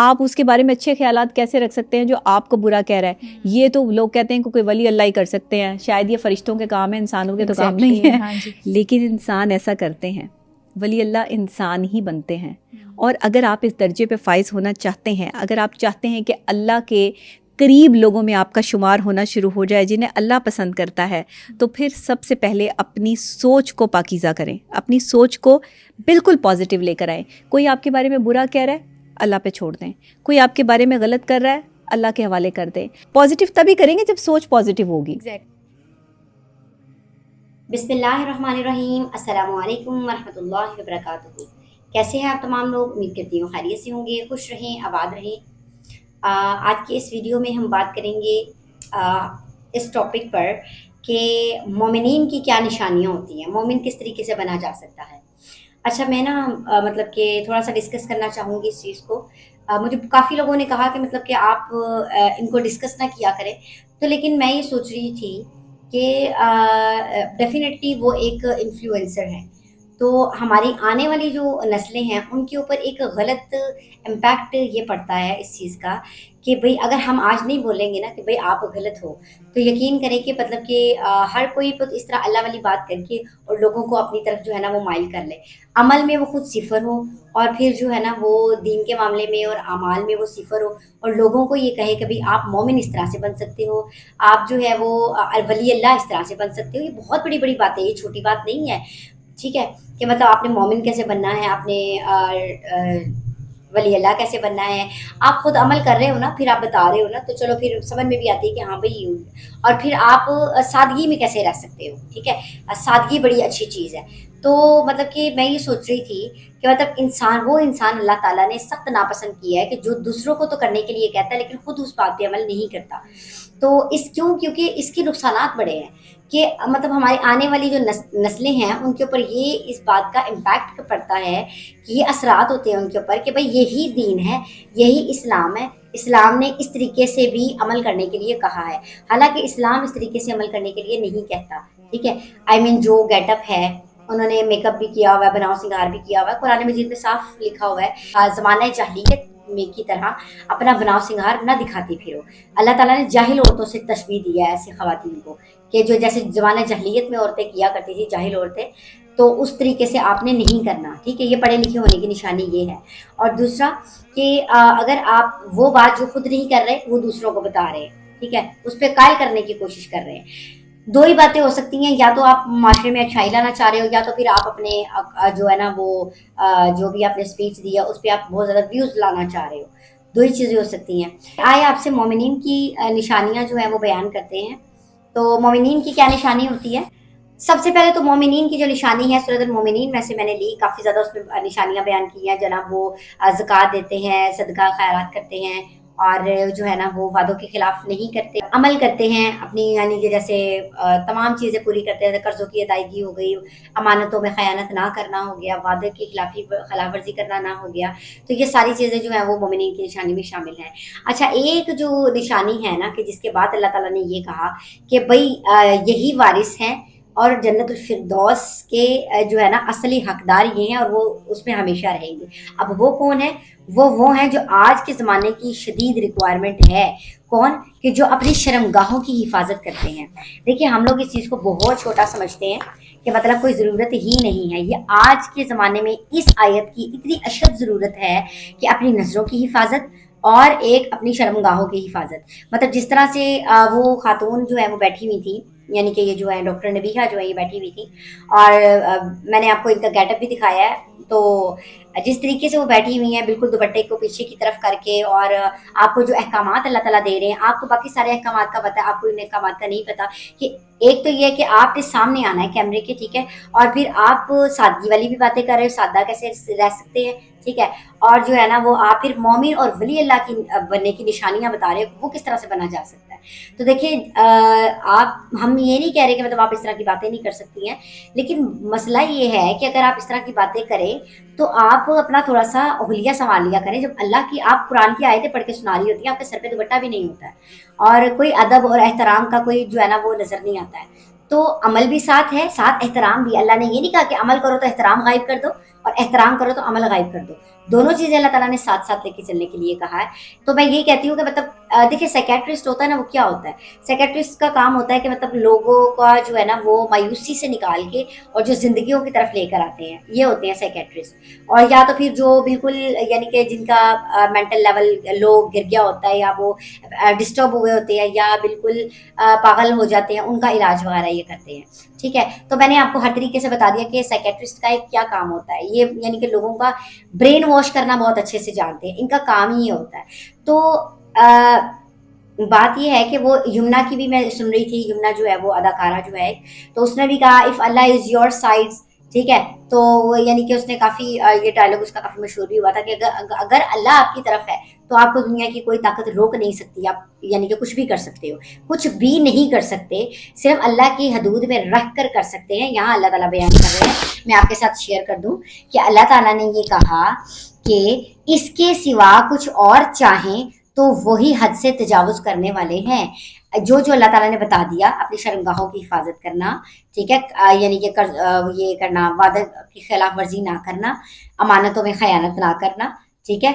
آپ اس کے بارے میں اچھے خیالات کیسے رکھ سکتے ہیں جو آپ کو برا کہہ رہا ہے؟ یہ تو لوگ کہتے ہیں کہ کوئی ولی اللہ ہی کر سکتے ہیں، شاید یہ فرشتوں کے کام ہے، انسانوں کے تو کام نہیں ہے، لیکن انسان ایسا کرتے ہیں، ولی اللہ انسان ہی بنتے ہیں۔ اور اگر آپ اس درجے پہ فائز ہونا چاہتے ہیں، اگر آپ چاہتے ہیں کہ اللہ کے قریب لوگوں میں آپ کا شمار ہونا شروع ہو جائے جنہیں اللہ پسند کرتا ہے، تو پھر سب سے پہلے اپنی سوچ کو پاکیزہ کریں، اپنی سوچ کو بالکل پازیٹیو لے کر آئیں۔ کوئی آپ کے بارے میں برا کہہ رہا ہے، اللہ پہ چھوڑ دیں۔ کوئی آپ کے بارے میں غلط کر رہا ہے، اللہ کے حوالے کر دیں۔ پازیٹیو تبھی کریں گے جب سوچ پازیٹیو ہوگی۔ بسم اللہ الرحمن الرحیم۔ السلام علیکم ورحمۃ اللہ وبرکاتہ۔ کیسے ہیں آپ تمام لوگ؟ امید کرتی ہوں خیریت سے ہوں گے، خوش رہیں، آباد رہیں۔ آج کے اس ویڈیو میں ہم بات کریں گے اس ٹاپک پر کہ مومنین کی کیا نشانیاں ہوتی ہیں، مومن کس طریقے سے بنا جا سکتا ہے۔ اچھا، میں نا مطلب کہ تھوڑا سا ڈسکس کرنا چاہوں گی اس چیز کو۔ مجھے کافی لوگوں نے کہا کہ مطلب کہ آپ ان کو ڈسکس نہ کیا کریں، تو لیکن میں یہ سوچ رہی تھی کہ ڈیفینیٹلی وہ ایک انفلوئنسر ہے، تو ہماری آنے والی جو نسلیں ہیں ان کے اوپر ایک غلط امپیکٹ یہ پڑتا ہے اس چیز کا کہ بھئی اگر ہم آج نہیں بولیں گے نا کہ بھئی آپ غلط ہو، تو یقین کریں کہ مطلب کہ ہر کوئی اس طرح اللہ والی بات کر کے اور لوگوں کو اپنی طرف جو ہے نا وہ مائل کر لے، عمل میں وہ خود صفر ہو، اور پھر جو ہے نا وہ دین کے معاملے میں اور اعمال میں وہ صفر ہو، اور لوگوں کو یہ کہے کہ بھئی آپ مومن اس طرح سے بن سکتے ہو، آپ جو ہے وہ ولی اللہ اس طرح سے بن سکتے ہو۔ یہ بہت بڑی بڑی بات ہے، یہ چھوٹی بات نہیں ہے، ٹھیک ہے، کہ مطلب آپ نے مومن کیسے بننا ہے، آپ نے ولی اللہ کیسے بننا ہے، آپ خود عمل کر رہے ہو نا، پھر آپ بتا رہے ہو نا، تو چلو پھر سمجھ میں بھی آتی ہے کہ ہاں بھئی، اور پھر آپ سادگی میں کیسے رہ سکتے ہو، ٹھیک ہے، سادگی بڑی اچھی چیز ہے۔ تو مطلب کہ میں یہ سوچ رہی تھی کہ مطلب وہ انسان اللہ تعالیٰ نے سخت ناپسند کیا ہے کہ جو دوسروں کو تو کرنے کے لیے کہتا ہے لیکن خود اس بات پہ عمل نہیں کرتا۔ تو کیونکہ اس کے نقصانات بڑے ہیں کہ مطلب ہماری آنے والی جو نسلیں ہیں ان کے اوپر یہ اس بات کا امپیکٹ پڑتا ہے کہ یہ اثرات ہوتے ہیں ان کے اوپر کہ بھئی یہی دین ہے، یہی اسلام ہے، اسلام نے اس طریقے سے بھی عمل کرنے کے لیے کہا ہے، حالانکہ اسلام اس طریقے سے عمل کرنے کے لیے نہیں کہتا، ٹھیک ہے۔ جو گیٹ اپ ہے، انہوں نے میک اپ بھی کیا ہوا ہے، بناؤ سنگار بھی کیا ہوا ہے، قرآن مجید میں صاف لکھا ہوا ہے زمانہ جاہلیت میں کی طرح اپنا بناؤ سنگار نہ دکھاتی پھرو۔ اللہ تعالیٰ نے جاہل عورتوں سے تشبیہ دیا ہے ایسی خواتین کو کہ جو جیسے زمانہ جاہلیت میں عورتیں کیا کرتی تھی، جاہل عورتیں، تو اس طریقے سے آپ نے نہیں کرنا، ٹھیک ہے، یہ پڑھے لکھے ہونے کی نشانی یہ ہے۔ اور دوسرا کہ اگر آپ وہ بات جو خود نہیں کر رہے وہ دوسروں کو بتا رہے ہیں، ٹھیک ہے، اس پہ قائل کرنے کی کوشش کر رہے ہیں، دو ہی باتیں ہو سکتی ہیں، یا تو آپ معاشرے میں اچھائی لانا چاہ رہے ہو، یا تو پھر آپ اپنے جو ہے نا وہ جو بھی آپ نے اسپیچ دیا اس پہ آپ بہت زیادہ ویوز لانا چاہ رہے ہو، دو ہی چیزیں ہو سکتی ہیں۔ آئے آپ سے مومنین کی نشانیاں جو ہیں وہ بیان کرتے ہیں۔ تو مومنین کی کیا نشانی ہوتی ہے؟ سب سے پہلے تو مومنین کی جو نشانی ہے سورۃ المومنین میں سے میں نے لی، کافی زیادہ اس میں نشانیاں بیان کی ہیں جناب، وہ زکوٰۃ دیتے ہیں، صدقہ خیرات کرتے ہیں، اور جو ہے نا وہ وعدوں کے خلاف نہیں کرتے، عمل کرتے ہیں اپنی، یعنی کہ جیسے تمام چیزیں پوری کرتے ہیں، قرضوں کی ادائیگی ہو گئی، امانتوں میں خیانت نہ کرنا ہو گیا، وعدے کی خلاف ورزی کرنا نہ ہو گیا، تو یہ ساری چیزیں جو ہیں وہ مومنین کی نشانی میں شامل ہیں۔ اچھا، ایک جو نشانی ہے نا کہ جس کے بعد اللہ تعالیٰ نے یہ کہا کہ بھئی یہی وارث ہیں اور جنت الفردوس کے جو ہے نا اصلی حقدار یہ ہیں، اور وہ اس میں ہمیشہ رہیں گے۔ اب وہ کون ہیں؟ وہ ہیں جو آج کے زمانے کی شدید ریکوائرمنٹ ہے، کون؟ کہ جو اپنی شرمگاہوں کی حفاظت کرتے ہیں۔ دیکھیے، ہم لوگ اس چیز کو بہت چھوٹا سمجھتے ہیں کہ مطلب کوئی ضرورت ہی نہیں ہے، یہ آج کے زمانے میں اس آیت کی اتنی اشد ضرورت ہے کہ اپنی نظروں کی حفاظت اور ایک اپنی شرمگاہوں کی حفاظت۔ مطلب جس طرح سے وہ خاتون جو ہے وہ بیٹھی ہوئی تھی، یعنی کہ یہ جو ہے ڈاکٹر نبیہہ جو ہے یہ بیٹھی ہوئی تھی، اور میں نے آپ کو ان کا گیٹ اپ بھی دکھایا ہے، تو جس طریقے سے وہ بیٹھی ہوئی ہیں بالکل دوپٹے کو پیچھے کی طرف کر کے، اور آپ کو جو احکامات اللہ تعالیٰ دے رہے ہیں، آپ کو باقی سارے احکامات کا پتہ ہے، آپ کو ان احکامات کا نہیں پتہ کہ ایک تو یہ ہے کہ آپ کے سامنے آنا ہے کیمرے کے، ٹھیک ہے، اور پھر آپ سادگی والی بھی باتیں کر رہے ہو، سادہ کیسے رہ سکتے ہیں، ٹھیک ہے، اور جو ہے نا وہ آپ پھر مومن اور ولی اللہ کی بننے کی نشانیاں بتا رہے ہو، وہ کس طرح سے بنا جا سکتا ہے۔ تو دیکھیں، ہم یہ نہیں کہہ رہے کہ مطلب آپ اس طرح کی باتیں نہیں کر سکتی ہیں، لیکن مسئلہ یہ ہے کہ اگر آپ اس طرح کی باتیں کریں تو آپ اپنا تھوڑا سا اہلیہ سنبھال لیا کریں۔ جب اللہ کی آپ قرآن کی آیتیں پڑھ کے سنا رہی ہوتی ہیں، آپ کے سر پہ دوپٹہ بھی نہیں ہوتا ہے، اور کوئی ادب اور احترام کا کوئی جو ہے نا وہ نظر نہیں آتا ہے، تو عمل بھی ساتھ ہے، ساتھ احترام بھی. اللہ نے یہ نہیں کہا کہ عمل کرو تو احترام غائب کر دو اور احترام کرو تو عمل غائب کر دو. دونوں چیزیں اللہ تعالیٰ نے ساتھ ساتھ لے کے چلنے کے لیے کہا ہے. تو میں یہ کہتی ہوں کہ مطلب دیکھیں سائیکیٹرسٹ ہوتا ہے نا، وہ کیا ہوتا ہے؟ سائیکیٹرسٹ کا کام ہوتا ہے کہ مطلب لوگوں کا جو ہے نا وہ مایوسی سے نکال کے اور جو زندگیوں کی طرف لے کر آتے ہیں، یہ ہوتے ہیں سائیکیٹرسٹ. اور یا تو پھر جو بالکل یعنی کہ جن کا مینٹل لیول لو گر گیا ہوتا ہے، یا وہ ڈسٹرب ہوئے ہوتے ہیں، یا بالکل پاگل ہو جاتے ہیں، ان کا علاج وغیرہ یہ کرتے ہیں. ٹھیک ہے، تو میں نے آپ کو ہر طریقے سے بتا دیا کہ سائیکیٹرسٹ کا ایک کیا کام ہوتا ہے. یہ یعنی کہ لوگوں کا برین واش کرنا بہت اچھے سے جانتے ہیں، ان کا کام ہی یہ ہوتا ہے. تو بات یہ ہے کہ وہ یمنا کی بھی میں سن رہی تھی، یمنا جو ہے وہ اداکارہ جو ہے، تو اس نے بھی کہا if Allah is your side. ٹھیک ہے، تو یعنی کہ اس نے کافی یہ ڈائلاگ اس کا کافی مشہور بھی ہوا تھا کہ اگر اللہ آپ کی طرف ہے تو آپ کو دنیا کی کوئی طاقت روک نہیں سکتی. آپ یعنی کہ کچھ بھی کر سکتے ہو، کچھ بھی نہیں کر سکتے، صرف اللہ کی حدود میں رکھ کر سکتے ہیں. یہاں اللہ تعالیٰ بیان کر رہے ہیں، میں آپ کے ساتھ شیئر کر دوں کہ اللہ تعالیٰ نے یہ کہا کہ اس کے سوا کچھ اور چاہیں تو وہی حد سے تجاوز کرنے والے ہیں. جو اللہ تعالیٰ نے بتا دیا، اپنی شرمگاہوں کی حفاظت کرنا، ٹھیک ہے، یعنی کہ یہ کرنا، وعدے کی خلاف ورزی نہ کرنا، امانتوں میں خیانت نہ کرنا، ٹھیک ہے،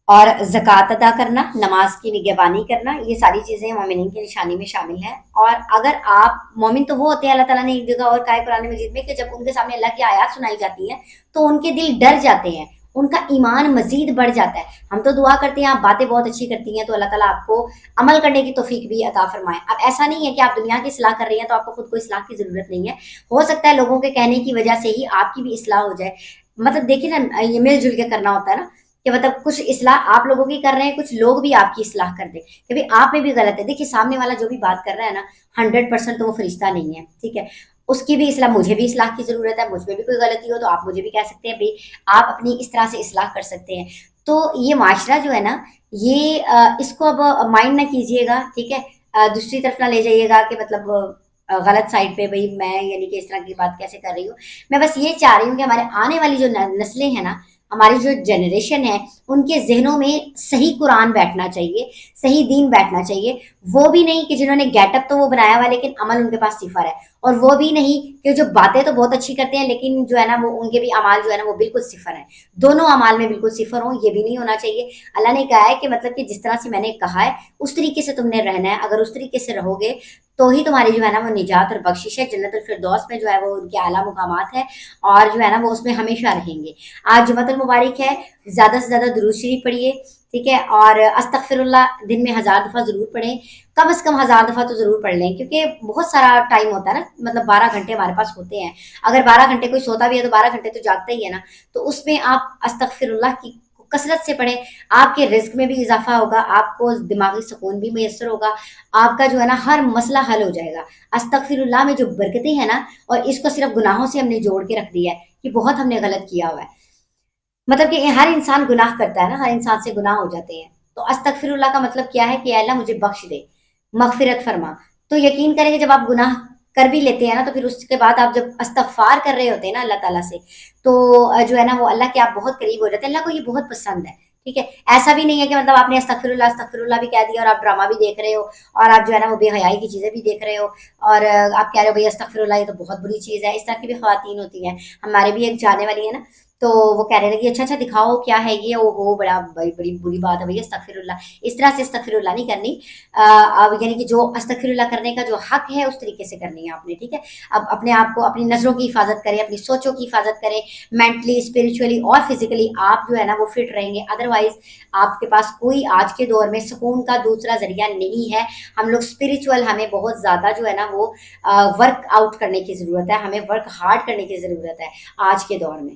اور زکوٰۃ ادا کرنا، نماز کی نگہبانی کرنا، یہ ساری چیزیں مومنین کی نشانی میں شامل ہیں. اور اگر آپ مومن تو وہ ہوتے ہیں، اللہ تعالیٰ نے ایک جگہ اور کہا ہے قرآن مجید میں کہ جب ان کے سامنے اللہ کی آیات سنائی جاتی ہیں تو ان کے دل ڈر جاتے ہیں، ان کا ایمان مزید بڑھ جاتا ہے. ہم تو دعا کرتے ہیں آپ باتیں بہت اچھی کرتی ہیں تو اللہ تعالیٰ آپ کو عمل کرنے کی توفیق بھی عطا فرمائے. اب ایسا نہیں ہے کہ آپ دنیا کی اصلاح کر رہی ہیں تو آپ کو خود کو اصلاح کی ضرورت نہیں ہے. ہو سکتا ہے لوگوں کے کہنے کی وجہ سے ہی آپ کی بھی اصلاح ہو جائے. مطلب دیکھیں نا، یہ مل جل کے کرنا ہوتا ہے نا، کہ مطلب کچھ اصلاح آپ لوگوں کی کر رہے ہیں، کچھ لوگ بھی آپ کی اصلاح کر دیں کہ بھائی آپ میں بھی غلط ہے. دیکھیے سامنے والا جو بھی بات کر رہا ہے نا 100% تو وہ فرشتہ نہیں ہے. ٹھیک ہے، اس کی بھی اصلاح، مجھے بھی اصلاح کی ضرورت ہے. مجھ میں بھی کوئی غلطی ہو تو آپ مجھے بھی کہہ سکتے ہیں بھائی آپ اپنی اس طرح سے اصلاح کر سکتے ہیں. تو یہ معاشرہ جو ہے نا، یہ اس کو اب مائنڈ نہ کیجیے گا. ٹھیک ہے، دوسری طرف نہ لے جائیے گا کہ مطلب غلط سائڈ پہ بھائی میں یعنی کہ اس طرح کی بات کیسے کر رہی ہوں. میں بس یہ چاہ رہی ہوں کہ ہمارے آنے والی جو نسلیں ہیں نا، ہماری جو جنریشن ہے، ان کے ذہنوں میں صحیح قرآن بیٹھنا چاہیے، صحیح دین بیٹھنا چاہیے. وہ بھی نہیں کہ جنہوں نے گیٹ اپ تو وہ بنایا ہوا لیکن عمل ان کے پاس صفر ہے، اور وہ بھی نہیں کہ جو باتیں تو بہت اچھی کرتے ہیں لیکن جو ہے نا وہ ان کے بھی اعمال جو ہے نا وہ بالکل صفر ہیں. دونوں اعمال میں بالکل صفر ہوں، یہ بھی نہیں ہونا چاہیے. اللہ نے کہا ہے کہ مطلب کہ جس طرح سے میں نے کہا ہے اس طریقے سے تم نے رہنا ہے. اگر اس طریقے سے رہو گے تو ہی تمہاری جو ہے نا وہ نجات اور بخشش ہے. جنت الفردوس میں جو ہے وہ ان کے اعلیٰ مقامات ہے، اور جو ہے نا وہ اس میں ہمیشہ رہیں گے. آج جمعۃ المبارک ہے، زیادہ سے زیادہ درود شریف پڑھیے. ٹھیک ہے، اور استغفر اللہ دن میں 1000 دفعہ ضرور پڑھیں، کم از کم 1000 دفعہ تو ضرور پڑھ لیں، کیونکہ بہت سارا ٹائم ہوتا ہے نا، مطلب 12 گھنٹے ہمارے پاس ہوتے ہیں. اگر 12 گھنٹے کوئی سوتا بھی ہے تو 12 گھنٹے تو جاگتا ہی ہے نا. تو اس میں آپ استغفر اللہ کی کثرت سے پڑھیں. آپ کے رزق میں بھی اضافہ ہوگا، آپ کو دماغی سکون بھی میسر ہوگا، آپ کا جو ہے نا ہر مسئلہ حل ہو جائے گا. استغفر اللہ میں جو برکتیں ہیں نا، اور اس کو صرف گناہوں سے ہم نے جوڑ کے رکھ دیا ہے کہ بہت ہم نے غلط کیا ہوا ہے. مطلب کہ ہر انسان گناہ کرتا ہے نا، ہر انسان سے گناہ ہو جاتے ہیں. تو استغفر اللہ کا مطلب کیا ہے کہ اے اللہ مجھے بخش دے، مغفرت فرما. تو یقین کریں کہ جب آپ گناہ کر بھی لیتے ہیں نا تو پھر اس کے بعد آپ جب استغفار کر رہے ہوتے ہیں نا اللہ تعالیٰ سے، تو جو ہے نا وہ اللہ کے آپ بہت قریب ہو جاتے ہیں. اللہ کو یہ بہت پسند ہے. ٹھیک ہے، ایسا بھی نہیں ہے کہ مطلب آپ نے استغفر اللہ بھی کہہ دیا اور آپ ڈرامہ بھی دیکھ رہے ہو، اور آپ جو ہے نا وہ بے حیائی کی چیزیں بھی دیکھ رہے ہو، اور آپ کہہ رہے ہو بھائی استغفر اللہ یہ تو بہت بری چیز ہے. اس طرح کی بھی خواتین ہوتی ہیں. ہمارے بھی ایک جانے والی ہے نا، تو وہ کہہ رہے تھے کہ اچھا دکھاؤ کیا ہے یہ، وہ بڑا بڑی بری بات ہے بھائی استغفر اللہ. اس طرح سے استغفر اللہ نہیں کرنی. اب یعنی کہ جو استغفر اللہ کرنے کا جو حق ہے اس طریقے سے کرنی ہے آپ نے. ٹھیک ہے، اب اپنے آپ کو، اپنی نظروں کی حفاظت کریں، اپنی سوچوں کی حفاظت کریں. مینٹلی، اسپریچولی اور فزیکلی آپ جو ہے نا وہ فٹ رہیں گے. ادروائز آپ کے پاس کوئی آج کے دور میں سکون کا دوسرا ذریعہ نہیں ہے. ہم لوگ اسپریچول، ہمیں بہت زیادہ جو ہے نا وہ ورک آؤٹ کرنے کی ضرورت ہے، ہمیں ورک ہارڈ کرنے کی ضرورت ہے آج کے دور میں.